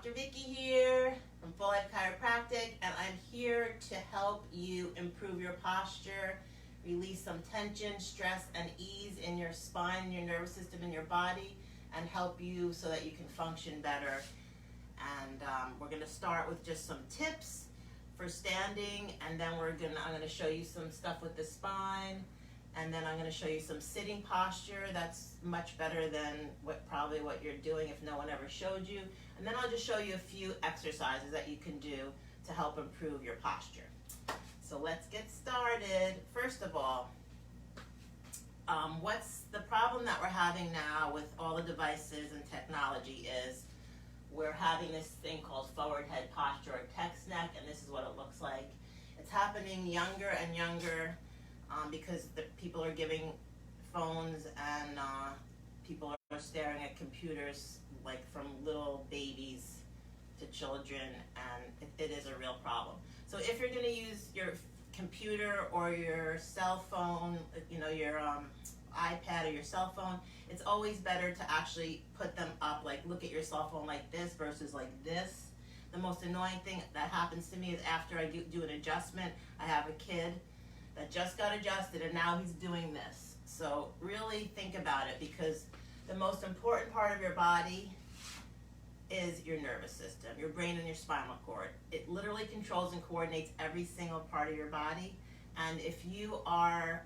Dr. Vickie here from Full Life Chiropractic, and I'm here to help you improve your posture, release some tension, stress, and ease in your spine, your nervous system, and your body, and help you so that you can function better. And we're going to start with just some tips for standing, and then I'm going to show you some stuff with the spine, and then I'm going to show you some sitting posture. That's much better than probably what you're doing if no one ever showed you. And then I'll just show you a few exercises that you can do to help improve your posture. So let's get started. First of all, what's the problem that we're having now with all the devices and technology is we're having this thing called forward head posture or text neck, and this is what it looks like. It's happening younger and younger because people are giving phones and people are staring at computers like from little babies to children, and it is a real problem. So if you're going to use your computer or your cell phone, your iPad or your cell phone, it's always better to actually put them up, like look at your cell phone like this versus like this. The most annoying thing that happens to me is after I do an adjustment, I have a kid that just got adjusted and now he's doing this. So really think about it, because the most important part of your body is your nervous system, your brain and your spinal cord. It literally controls and coordinates every single part of your body. And if you are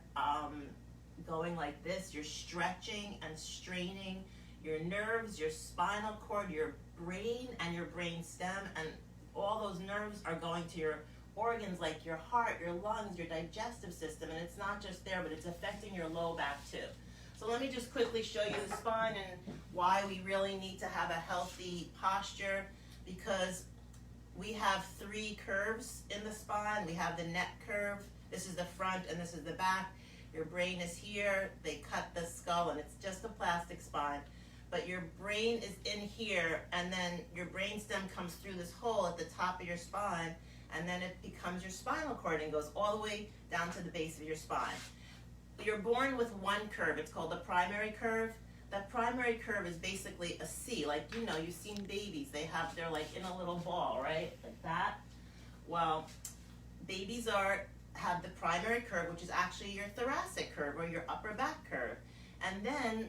going like this, you're stretching and straining your nerves, your spinal cord, your brain and your brain stem, and all those nerves are going to your organs like your heart, your lungs, your digestive system, and it's not just there, but it's affecting your low back too. So let me just quickly show you the spine and why we really need to have a healthy posture, because we have 3 curves in the spine. We have the neck curve, this is the front and this is the back. Your brain is here, they cut the skull and it's just a plastic spine, but your brain is in here, and then your brain stem comes through this hole at the top of your spine, and then it becomes your spinal cord and goes all the way down to the base of your spine. You're born with one curve, it's called the primary curve. That primary curve is basically a C, like you've seen babies, they're like in a little ball, right? Like that. Well, babies have the primary curve, which is actually your thoracic curve or your upper back curve. And then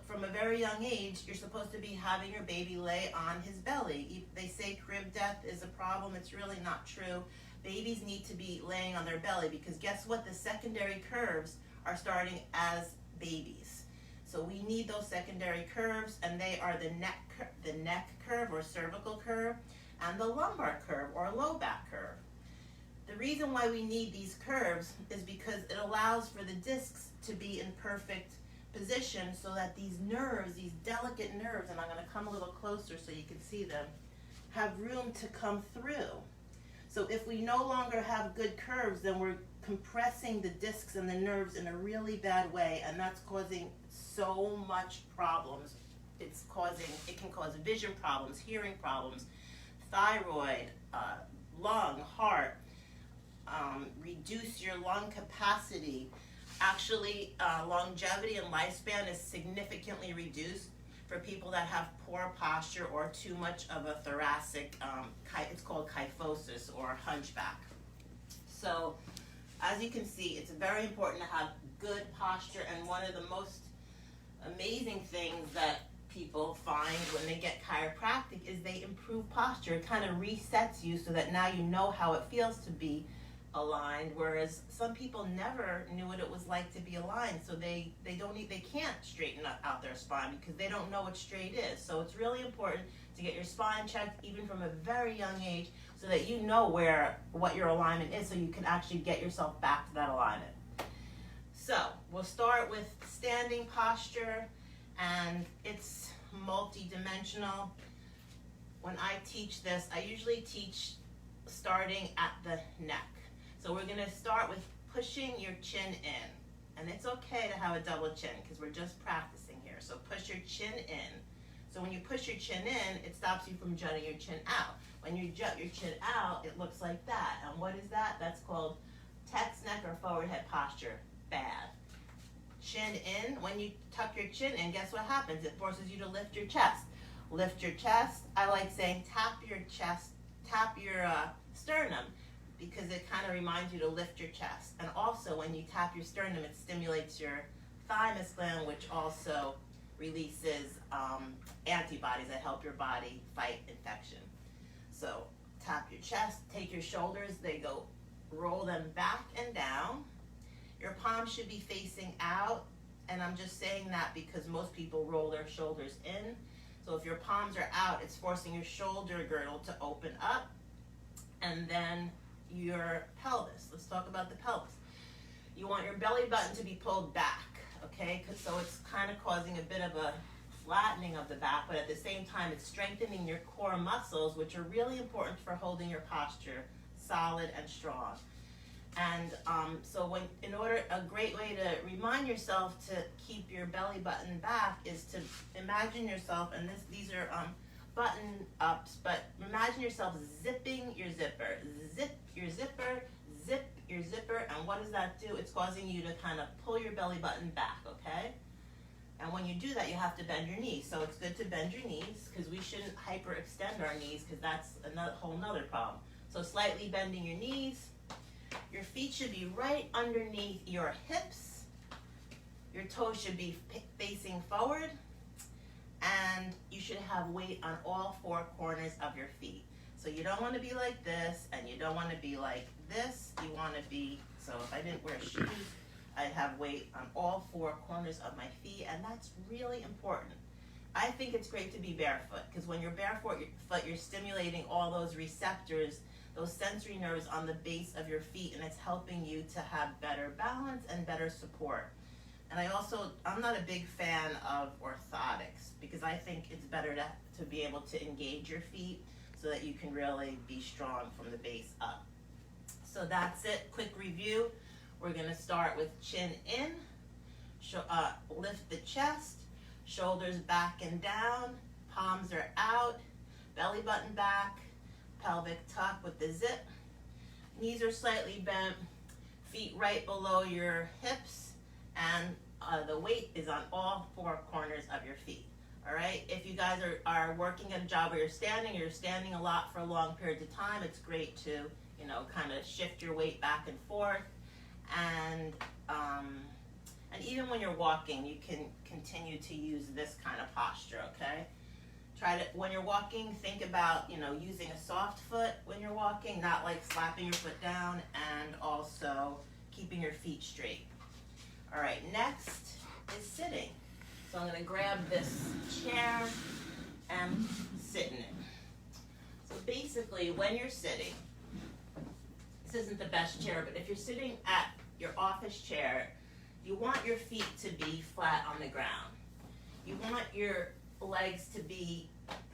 from a very young age, you're supposed to be having your baby lay on his belly. They say crib death is a problem. It's really not true. Babies need to be laying on their belly, because guess what? The secondary curves are starting as babies. So we need those secondary curves, and they are the neck curve or cervical curve and the lumbar curve or low back curve. The reason why we need these curves is because it allows for the discs to be in perfect position so that these nerves, these delicate nerves, and I'm going to come a little closer so you can see them, have room to come through. So if we no longer have good curves, then we're compressing the discs and the nerves in a really bad way, and that's causing so much problems. It can cause vision problems, hearing problems, thyroid, lung, heart, reduce your lung capacity. Actually, longevity and lifespan is significantly reduced for people that have poor posture or too much of a thoracic, it's called kyphosis or hunchback. So as you can see, it's very important to have good posture, and one of the most amazing things that people find when they get chiropractic is they improve posture. It kind of resets you so that now you know how it feels to be aligned, whereas some people never knew what it was like to be aligned, so they can't straighten out their spine because they don't know what straight is. So it's really important to get your spine checked even from a very young age so that you know what your alignment is, so you can actually get yourself back to that alignment. So we'll start with standing posture, and it's multi-dimensional. When I teach this, I usually teach starting at the neck. So we're going to start with pushing your chin in. And it's okay to have a double chin because we're just practicing here. So push your chin in. So when you push your chin in, it stops you from jutting your chin out. When you jut your chin out, it looks like that. And what is that? That's called text neck or forward head posture. Bad. Chin in. When you tuck your chin in, guess what happens? It forces you to lift your chest. Lift your chest. I like saying tap your chest, tap your sternum, because it kind of reminds you to lift your chest. And also when you tap your sternum, it stimulates your thymus gland, which also releases antibodies that help your body fight infection. So tap your chest, take your shoulders, they go, roll them back and down. Your palms should be facing out, and I'm just saying that because most people roll their shoulders in. So if your palms are out, it's forcing your shoulder girdle to open up. And then your pelvis. Let's talk about the pelvis. You want your belly button to be pulled back, okay? So it's kind of causing a bit of a flattening of the back, but at the same time, it's strengthening your core muscles, which are really important for holding your posture solid and strong. And so a great way to remind yourself to keep your belly button back is to imagine yourself, and these are button ups, but imagine yourself zipping your zipper. Zip your zipper, zip your zipper, and what does that do? It's causing you to kind of pull your belly button back, okay? And when you do that, you have to bend your knees. So it's good to bend your knees, because we shouldn't hyperextend our knees, because that's a whole nother problem. So slightly bending your knees. Your feet should be right underneath your hips. Your toes should be facing forward. And you should have weight on all four corners of your feet. So you don't want to be like this, and you don't want to be like this. You want to be, so if I didn't wear shoes, I'd have weight on all four corners of my feet, and that's really important. I think it's great to be barefoot, because when you're barefoot, you're stimulating all those receptors, those sensory nerves on the base of your feet, and it's helping you to have better balance and better support. And I'm not a big fan of orthotics, because I think it's better to be able to engage your feet so that you can really be strong from the base up. So that's it, quick review. We're gonna start with chin in, lift the chest, shoulders back and down, palms are out, belly button back, pelvic tuck with the zip, knees are slightly bent, feet right below your hips, and the weight is on all four corners of your feet. All right, if you guys are working at a job where you're standing a lot for a long period of time, it's great to, kind of shift your weight back and forth. And even when you're walking, you can continue to use this kind of posture, okay? When you're walking, think about, using a soft foot when you're walking, not like slapping your foot down, and also keeping your feet straight. All right, next is sitting. So I'm gonna grab this chair and sit in it. So basically, when you're sitting, this isn't the best chair, but if you're sitting at your office chair, you want your feet to be flat on the ground. You want your legs to be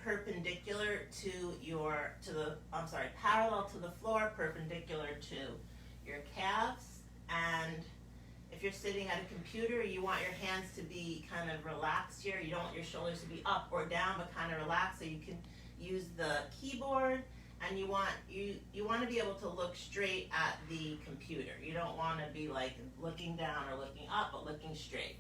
perpendicular parallel to the floor, perpendicular to your calves. And if you're sitting at a computer, you want your hands to be kind of relaxed here. You don't want your shoulders to be up or down, but kind of relaxed, so you can use the keyboard. And you want to be able to look straight at the computer. You don't want to be like looking down or looking up, but looking straight.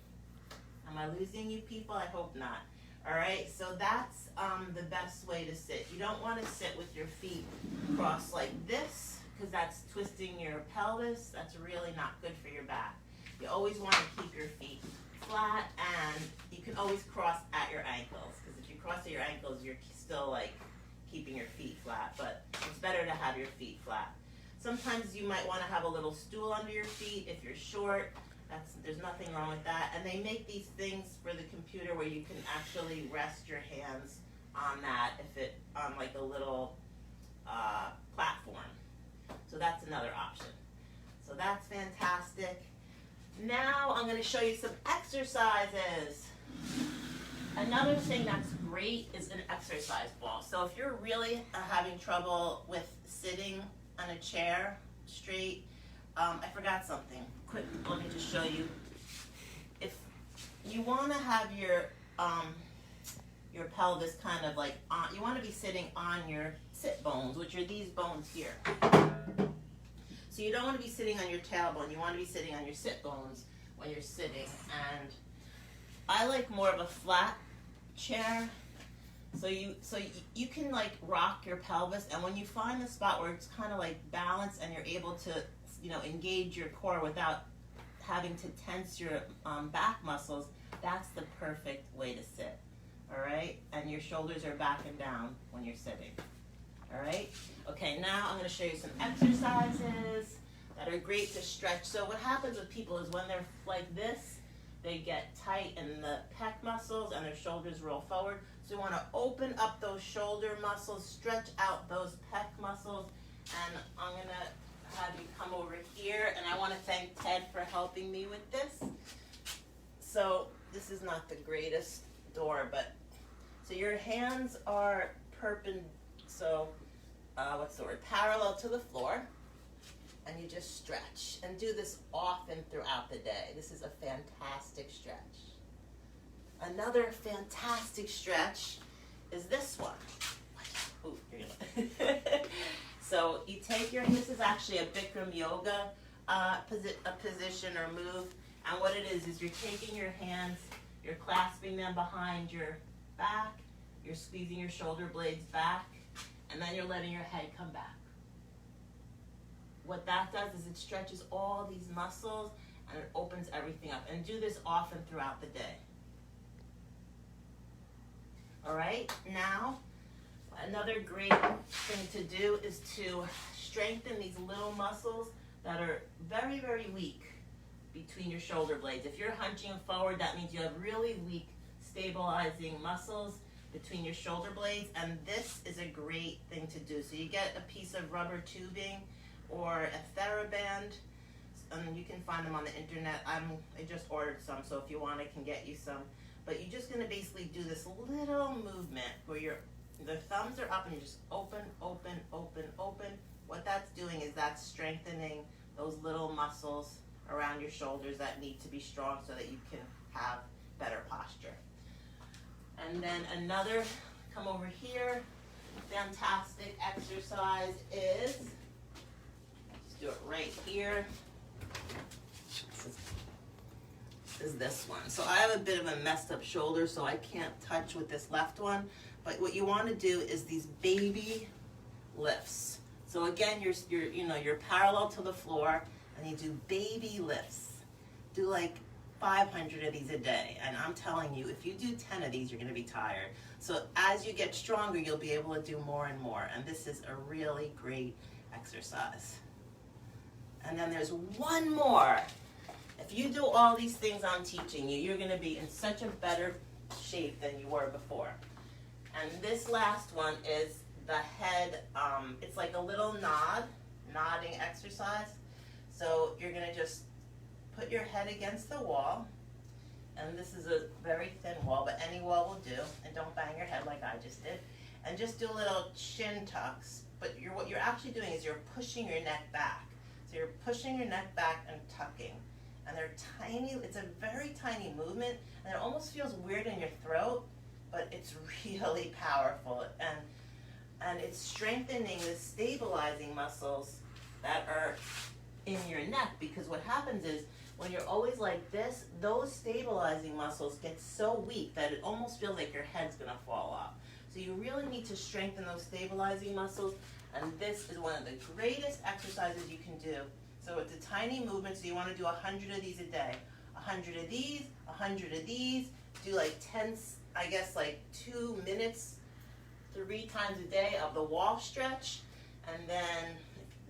Am I losing you people? I hope not. All right, so that's the best way to sit. You don't want to sit with your feet crossed like this, because that's twisting your pelvis. That's really not good for your back. You always want to keep your feet flat, and you can always cross at your ankles, because if you cross at your ankles, you're still like keeping your feet flat, but it's better to have your feet flat. Sometimes you might want to have a little stool under your feet if you're short. There's nothing wrong with that. And they make these things for the computer where you can actually rest your hands on that on like a little platform. So that's another option. So that's fantastic. Now I'm going to show you some exercises. Another thing that's great is an exercise ball. So if you're really having trouble with sitting on a chair straight, I forgot something. Quick, let me just show you. If you want to have your pelvis kind of like on, you want to be sitting on your sit bones, which are these bones here. So you don't want to be sitting on your tailbone. You want to be sitting on your sit bones when you're sitting. And I like more of a flat chair, You can like rock your pelvis, and when you find the spot where it's kind of like balanced and you're able to, engage your core without having to tense your back muscles, that's the perfect way to sit. All right, and your shoulders are back and down when you're sitting. All right. Okay, now I'm going to show you some exercises that are great to stretch. So what happens with people is when they're like this, they get tight in the pec muscles and their shoulders roll forward. So you want to open up those shoulder muscles, stretch out those pec muscles, and I'm going to have you come over here, and I want to thank Ted for helping me with this. So this is not the greatest door, but so your hands are parallel to the floor, and you just stretch, and do this often throughout the day. This is a fantastic stretch. Another fantastic stretch is this one. Ooh, you're gonna So you take this is actually a Bikram yoga position or move, and what it is you're taking your hands, you're clasping them behind your back, you're squeezing your shoulder blades back, and then you're letting your head come back. What that does is it stretches all these muscles and it opens everything up. And do this often throughout the day. All right, now another great thing to do is to strengthen these little muscles that are very, very weak between your shoulder blades. If you're hunching forward, that means you have really weak stabilizing muscles between your shoulder blades, and this is a great thing to do. So you get a piece of rubber tubing or a TheraBand, and you can find them on the internet. I just ordered some, so if you want, I can get you some. But you're just going to basically do this little movement where the thumbs are up and you just open, open, open, open. What that's doing is that's strengthening those little muscles around your shoulders that need to be strong so that you can have better posture. And then another, come over here, fantastic exercise is, let's do it right here, is this one. So I have a bit of a messed up shoulder, so I can't touch with this left one, but what you want to do is these baby lifts. So again, you're parallel to the floor, and you do baby lifts. Do like 500 of these a day, and I'm telling you, if you do 10 of these, you're going to be tired. So as you get stronger, you'll be able to do more and more, and this is a really great exercise. And then there's one more. If you do all these things I'm teaching you, you're going to be in such a better shape than you were before. And this last one is the head, it's like a little nodding exercise. So you're going to just put your head against the wall, and this is a very thin wall, but any wall will do, and don't bang your head like I just did, and just do little chin tucks, but what you're actually doing is you're pushing your neck back. So you're pushing your neck back and tucking, and they're tiny, it's a very tiny movement, and it almost feels weird in your throat, but it's really powerful, and it's strengthening the stabilizing muscles that are in your neck, because what happens is when you're always like this, those stabilizing muscles get so weak that it almost feels like your head's gonna fall off. So you really need to strengthen those stabilizing muscles, and this is one of the greatest exercises you can do. So it's a tiny movement, so you wanna do 100 of these a day. 100 of these, 100 of these, do like 10, I guess like 2 minutes, 3 times a day of the wall stretch, and then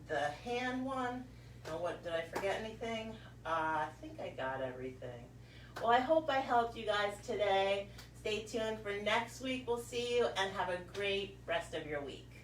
the hand one. And what, did I forget anything? I think I got everything. Well, I hope I helped you guys today. Stay tuned for next week. We'll see you, and have a great rest of your week.